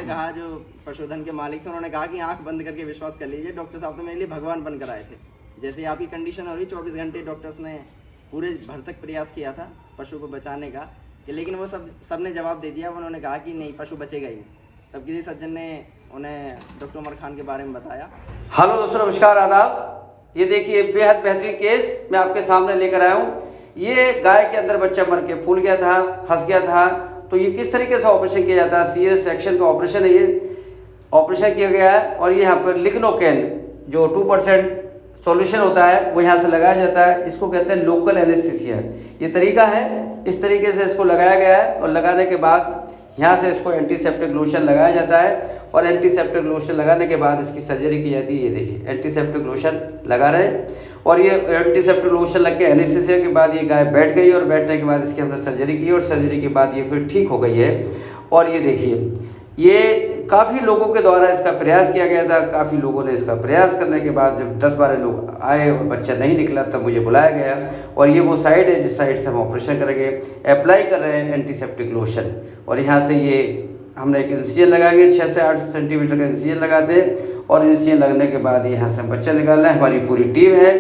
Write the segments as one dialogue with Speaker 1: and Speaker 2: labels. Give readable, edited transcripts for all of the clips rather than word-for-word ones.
Speaker 1: से कहा, जो पशुधन के मालिक थे, उन्होंने कहा कि आंख बंद करके विश्वास कर लीजिए, डॉक्टर साहब तो मेरे लिए भगवान बनकर आए थे। जैसे आपकी कंडीशन हो रही, 24 घंटे डॉक्टर्स ने पूरे भरसक प्रयास किया था पशु को बचाने का, लेकिन वो सब ने जवाब दे दिया। उन्होंने कहा कि नहीं, पशु बचेगा ही। तब किसी सज्जन ने उन्हें डॉक्टर उमर खान के बारे में बताया।
Speaker 2: हेलो दोस्तों, नमस्कार, आदाब। ये देखिए बेहद बेहतरीन केस मैं आपके सामने लेकर आया हूँ। ये गाय के अंदर बच्चा मर के फूल गया था, फंस गया था। तो ये किस तरीके से ऑपरेशन किया जाता है, सीरियस सेक्शन का ऑपरेशन है, ये ऑपरेशन किया गया है। और ये यहाँ पर लिग्नोकेन जो 2% सॉल्यूशन होता है वो यहाँ से लगाया जाता है। इसको कहते हैं लोकल एनेस्थीसिया। ये तरीका है, इस तरीके से इसको लगाया गया है। और लगाने के बाद यहाँ से इसको एंटीसेप्टिक लोशन लगाया जाता है। और एंटीसेप्टिक लोशन लगाने के बाद इसकी सर्जरी की जाती है। ये देखिए एंटीसेप्टिक लोशन लगा रहे हैं। और ये एंटीसेप्टिक लोशन लग के एनेस्थीसिया के बाद ये गाय बैठ गई। और बैठने के बाद इसकी हमने सर्जरी की और सर्जरी के बाद ये फिर ठीक हो गई है। और ये देखिए, ये काफ़ी लोगों के द्वारा इसका प्रयास किया गया था। काफ़ी लोगों ने इसका प्रयास करने के बाद जब 10-12 लोग आए और बच्चा नहीं निकला, तब मुझे बुलाया गया। और ये वो साइड है जिस साइड से हम ऑपरेशन करेंगे। अप्लाई कर रहे हैं एंटीसेप्टिक लोशन। और यहाँ से ये हमने एक इंसिजन लगाएंगे, 6 से 8 सेंटीमीटर का इंसिजन लगाते हैं। और इंसिजन लगने के बाद यहाँ से हम बच्चा निकालना है। हमारी पूरी टीम है।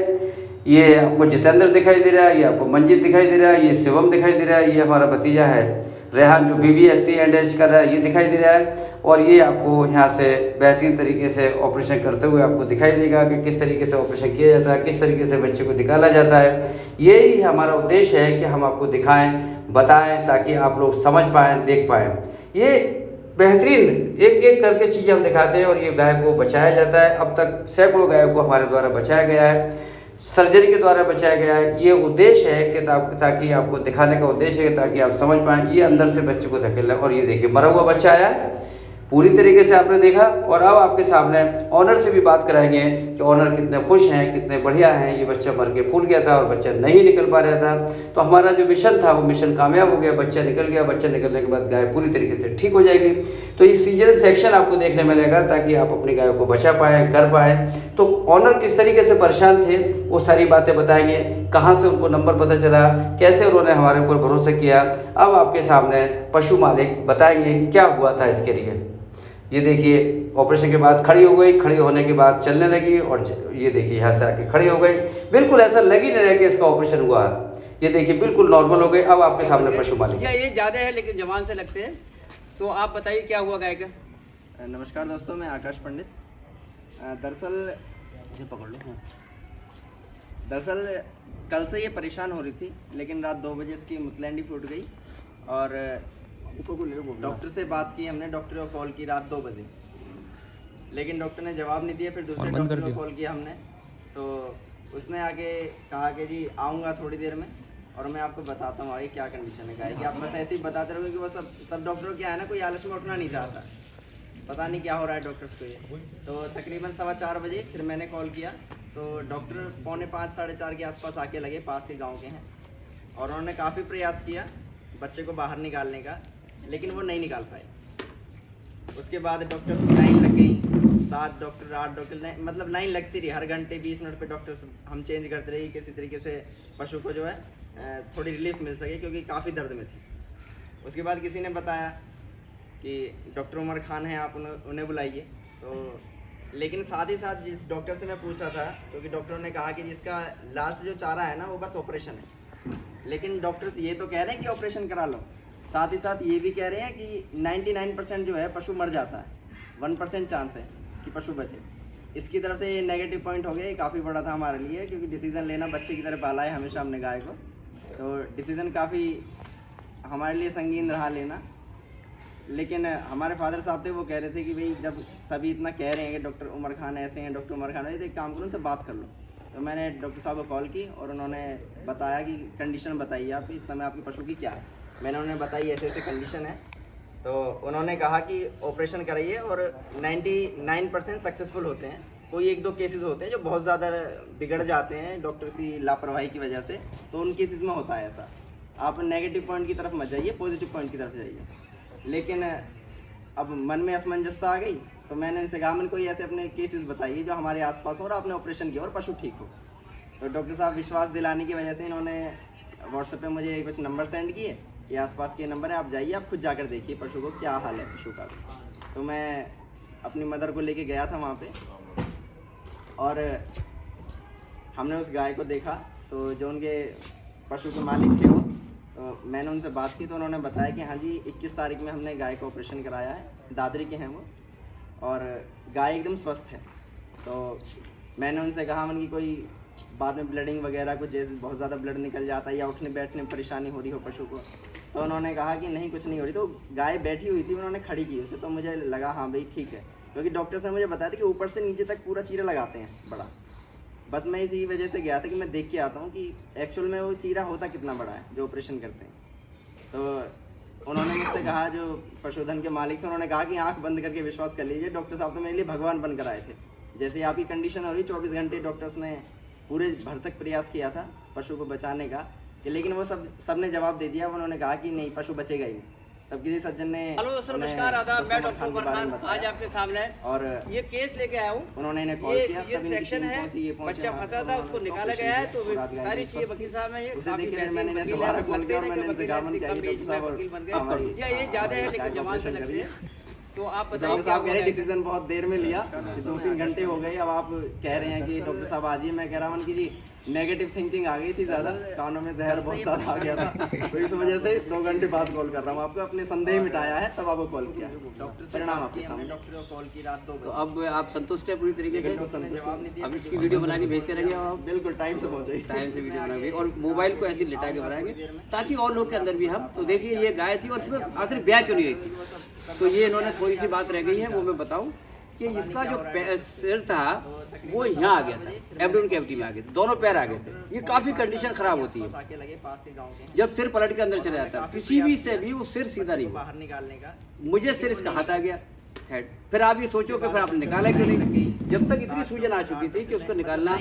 Speaker 2: ये आपको जितेंद्र दिखाई दे रहा है, ये आपको मंजीत दिखाई दे रहा है, ये शिवम दिखाई दे रहा है, ये हमारा भतीजा है रेहान जो BBSC एंड एच कर रहा है, ये दिखाई दे रहा है। और ये आपको यहाँ से बेहतरीन तरीके से ऑपरेशन करते हुए आपको दिखाई देगा कि किस तरीके से ऑपरेशन किया जाता है, किस तरीके से बच्चे को निकाला जाता है। यही हमारा उद्देश्य है कि हम आपको दिखाएं, बताएं, ताकि आप लोग समझ पाएँ, देख पाएँ। ये बेहतरीन एक एक करके चीज़ें हम दिखाते हैं। और ये गाय को बचाया जाता है। अब तक सैकड़ों गायों को हमारे द्वारा बचाया गया है, सर्जरी के द्वारा बचाया गया है। ये उद्देश्य है कि ताकि आपको दिखाने का उद्देश्य है ताकि आप समझ पाएँ। ये अंदर से बच्चे को धकेलना। और ये देखिए मरा हुआ बच्चा आया है, पूरी तरीके से आपने देखा। और अब आपके सामने ऑनर से भी बात कराएंगे कि ऑनर कितने खुश हैं, कितने बढ़िया हैं। ये बच्चा मर के फूल गया था और बच्चा नहीं निकल पा रहा था। तो हमारा जो मिशन था वो मिशन कामयाब हो गया, बच्चा निकल गया। बच्चा निकलने के बाद गाय पूरी तरीके से ठीक हो जाएगी। तो ये सीजन सेक्शन आपको देखने मिलेगा ताकि आप अपनी गायों को बचा पाएँ, कर पाएँ। तो ऑनर किस तरीके से परेशान थे वो सारी बातें बताएंगे, कहाँ से उनको नंबर पता चला, कैसे उन्होंने हमारे ऊपर भरोसा किया। अब आपके सामने पशु मालिक बताएंगे क्या हुआ था इसके लिए। ये देखिए ऑपरेशन के बाद खड़ी हो गई, खड़ी होने के बाद चलने लगी। और ये देखिए यहाँ से आके खड़ी हो गई। बिल्कुल ऐसा लग ही नहीं रहा कि इसका ऑपरेशन हुआ। ये देखिए बिल्कुल नॉर्मल हो गई। अब आपके सामने पशु मालिक।
Speaker 3: ये ज़्यादा है लेकिन जवान से लगते हैं। तो आप बताइए क्या हुआ गाय का।
Speaker 1: नमस्कार दोस्तों, मैं आकाश पंडित। दरअसल
Speaker 3: पकड़ लो।
Speaker 1: दरअसल कल से ये परेशान हो रही थी, लेकिन रात 2 बजे इसकी मुतलैंडी फूट गई। और डॉक्टर से बात की हमने, डॉक्टर को कॉल की रात 2 बजे, लेकिन डॉक्टर ने जवाब नहीं दिया। फिर दूसरे डॉक्टर को कॉल किया हमने, तो उसने आके कहा कि जी आऊँगा थोड़ी देर में और मैं आपको बताता हूँ आगे क्या कंडीशन है गाय की। आप बस ऐसे ही बताते रहोगे कि वो सब डॉक्टरों क्या है ना, कोई आलस में उठना नहीं चाहता। पता नहीं क्या हो रहा है डॉक्टर्स को ये। तो तकरीबन 4:15 बजे फिर मैंने कॉल किया, तो डॉक्टर 4:45 साढ़े 4 के आसपास आके लगे, पास के गाँव के हैं। और उन्होंने काफ़ी प्रयास किया बच्चे को बाहर निकालने का, लेकिन वो नहीं निकाल पाए। उसके बाद डॉक्टर्स की लाइन लग गई, 7 डॉक्टर 8 डॉक्टर, मतलब लाइन लगती रही। हर घंटे 20 मिनट पे डॉक्टर्स हम चेंज करते रहे, किसी तरीके से पशु को जो है थोड़ी रिलीफ मिल सके, क्योंकि काफ़ी दर्द में थी। उसके बाद किसी ने बताया कि डॉक्टर उमर खान हैं, आप उन्हें बुलाइए। तो लेकिन साथ ही साथ जिस डॉक्टर से मैं पूछ रहा था, क्योंकि डॉक्टरों ने कहा कि जिसका लास्ट जो चारा है ना वो बस ऑपरेशन है, लेकिन डॉक्टर्स ये तो कह रहे हैं कि ऑपरेशन करा लो, साथ ही साथ ये भी कह रहे हैं कि 99% जो है पशु मर जाता है, 1% चांस है कि पशु बचे। इसकी तरफ से ये नेगेटिव पॉइंट हो गया। ये काफ़ी बड़ा था हमारे लिए, क्योंकि डिसीज़न लेना बच्चे की तरह पाला है हमेशा हमने गाय को। तो डिसीज़न काफ़ी हमारे लिए संगीन रहा लेना। लेकिन हमारे फादर साहब थे, वो कह रहे थे कि भाई जब सभी इतना कह रहे हैं कि डॉक्टर उमर खान ऐसे हैं, डॉक्टर उमर खान, तो एक काम करो उनसे बात कर लो। तो मैंने डॉक्टर साहब को कॉल की और उन्होंने बताया कि कंडीशन बताइए आप, इस समय आपकी पशु की क्या है। मैंने उन्हें बताई ऐसे ऐसे कंडीशन है। तो उन्होंने कहा कि ऑपरेशन कराइए, और 99% सक्सेसफुल होते हैं। कोई 1-2 केसेस होते हैं जो बहुत ज़्यादा बिगड़ जाते हैं डॉक्टर की लापरवाही की वजह से, तो उन केसेस में होता है ऐसा। आप नेगेटिव पॉइंट की तरफ मत जाइए, पॉजिटिव पॉइंट की तरफ जाइए। लेकिन अब मन में असमंजसता आ गई, तो मैंने इनसे कहा मन कोई ऐसे अपने केसेस बताइए जो हमारे आसपास हो और आपने ऑपरेशन किया और पशु ठीक हो। तो डॉक्टर साहब विश्वास दिलाने की वजह से इन्होंने व्हाट्सएप पे मुझे कुछ नंबर सेंड किए, ये आसपास के नंबर है, आप जाइए, आप खुद जाकर देखिए पशु को क्या हाल है पशु का। तो मैं अपनी मदर को लेके गया था वहाँ पे, और हमने उस गाय को देखा। तो जो उनके पशु के मालिक थे वो, तो मैंने उनसे बात की तो उन्होंने बताया कि हाँ जी 21 तारीख में हमने गाय का ऑपरेशन कराया है, दादरी के हैं वो, और गाय एकदम स्वस्थ है। तो मैंने उनसे कहा मन की कोई बाद में ब्लडिंग वगैरह कुछ, जैसे बहुत ज़्यादा ब्लड निकल जाता है या उठने बैठने में परेशानी हो रही हो पशु को, तो उन्होंने कहा कि नहीं कुछ नहीं हो रही। तो गाय बैठी हुई थी, उन्होंने खड़ी की उसे, तो मुझे लगा हाँ भाई ठीक है, क्योंकि डॉक्टर्स ने मुझे बताया था कि ऊपर से नीचे तक पूरा चीरा लगाते हैं बड़ा। बस मैं इसी वजह से गया था कि मैं देख के आता हूँ कि एक्चुअल में वो चीरा होता कितना बड़ा है जो ऑपरेशन करते हैं। तो उन्होंने मुझसे कहा, जो पशुधन के मालिक थे, उन्होंने कहा कि आंख बंद करके विश्वास कर लीजिए, डॉक्टर साहब तो मेरे लिए भगवान बनकर आए थे। जैसे आपकी कंडीशन हो रही, 24 घंटे डॉक्टर्स ने पूरे भरसक प्रयास किया था पशु को बचाने का, लेकिन वो सबने जवाब दे दिया। उन्होंने कहा कि नहीं पशु बचेगा ही नहीं। तब किसी सज्जन ने,
Speaker 3: हेलो दोस्तों, नमस्कार, आदाब। मैं डॉक्टर उमर खान आज आपके सामने
Speaker 1: और
Speaker 3: ये केस लेके आया हूँ।
Speaker 1: उन्होंने इन्हें कॉल
Speaker 3: ये
Speaker 1: किया,
Speaker 3: सीजन सेक्शन है, बच्चा फंसा था, उसको निकाला गया है। तो सारी चीजें वकील साहब है, ये
Speaker 1: उसे देखिए मैंने इन्हें दोबारा कॉल किया और मैंने इनसे कहा मन क्या डॉक्टर साहब
Speaker 3: वकील बन गए, या ये ज्यादा है लेकिन जवान से लगती है। तो आप बताइए,
Speaker 1: डॉक्टर साहब कह रहे डिसीजन बहुत देर में लिया, 2-3 घंटे हो गए। अब आप कह रहे हैं कि डॉक्टर साहब आ जाइए। मैं कह रहा हूँ कि जी नेगेटिव थिंकिंग आ गई थी ज़्यादा, कानों में जहर बहुत ज़्यादा आ गया था, तो इस वजह से 2 घंटे बाद कॉल कर रहा हूँ आपको। अपने संदेह मिटाया है तब आपको कॉल किया। डॉक्टर परिणाम आपके सामने, डॉक्टर को कॉल की रात 2 बजे।
Speaker 3: तो अब आप संतुष्ट है पूरी तरीके से?
Speaker 1: जवाब नहीं दिया।
Speaker 3: अब इसकी वीडियो बना के भेजते रहेंगे आप?
Speaker 1: बिल्कुल टाइम से पहुँचे,
Speaker 3: टाइम से वीडियो बनाएंगे और मोबाइल को ऐसे लिटा के बनाएंगे ताकि और लोग के अंदर भी हम। तो देखिए ये गाय थी और इसमें आखिर ब्याह क्यों नहीं रही थी, तो ये इन्होंने थोड़ी सी बात रह गई है, वो मैं बताऊं कि इसका जो सिर था वो यहाँ आ गया था, एब्डोमेन कैविटी में आ गया, दोनों पैर आ गए थे। ये काफी कंडीशन खराब होती है जब सिर पलट के अंदर चला जाता है, किसी भी से भी वो सिर सीधा नहीं
Speaker 1: बाहर निकालने का।
Speaker 3: मुझे सिर इसका हाथ आ गया हेड। फिर आप ये सोचो कि फिर आपने निकाला क्यों नहीं, जब तक इतनी सूजन आ चुकी थी कि उसको निकालना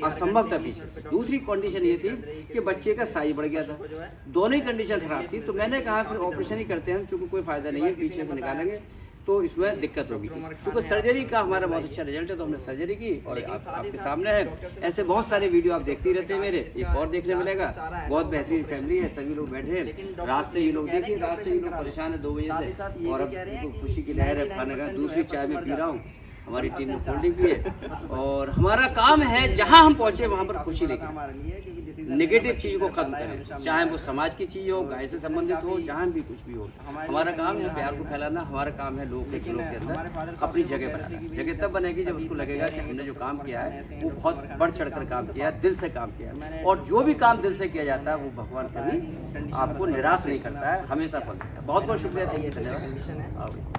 Speaker 3: असंभव था पीछे से। दूसरी कंडीशन ये थी कि बच्चे का साइज बढ़ गया था, दोनों ही कंडीशन खराब थी। तो मैंने कहा फिर ऑपरेशन ही करते हैं, क्योंकि कोई फायदा नहीं है, पीछे से निकालेंगे तो इसमें दिक्कत होगी। क्योंकि सर्जरी का हमारा बहुत अच्छा रिजल्ट है, तो हमने सर्जरी की और आपके सामने है। ऐसे बहुत सारे वीडियो आप देखते ही रहते हैं मेरे, एक और देखने मिलेगा। बहुत बेहतरीन फैमिली है, सभी लोग बैठे हैं, रात से ये लोग देखिए, रात से ये लोग परेशान है 2 बजे से, और अब खुशी की लहर है। खाने का दूसरी चाय में पी रहा हूँ, हमारी टीम ने कोल्ड ड्रिंक भी है, और हमारा काम है जहाँ हम पहुँचे वहाँ पर खुशी लेकर नेगेटिव चीज़ को खत्म करें, चाहे वो समाज की चीज़ हो, गाय से संबंधित हो, जहाँ भी कुछ भी हो। हमारा काम है प्यार को फैलाना, हमारा काम है लोग के अंदर अपनी जगह बनाना। जगह तब बनेगी जब उसको लगेगा कि हमने जो काम किया है वो बहुत बढ़ चढ़ कर काम किया है, दिल से काम किया है। और जो भी काम दिल से किया जाता है वो भगवान कभी आपको निराश नहीं करता है, हमेशा फल देता है। बहुत बहुत शुक्रिया, धन्यवाद।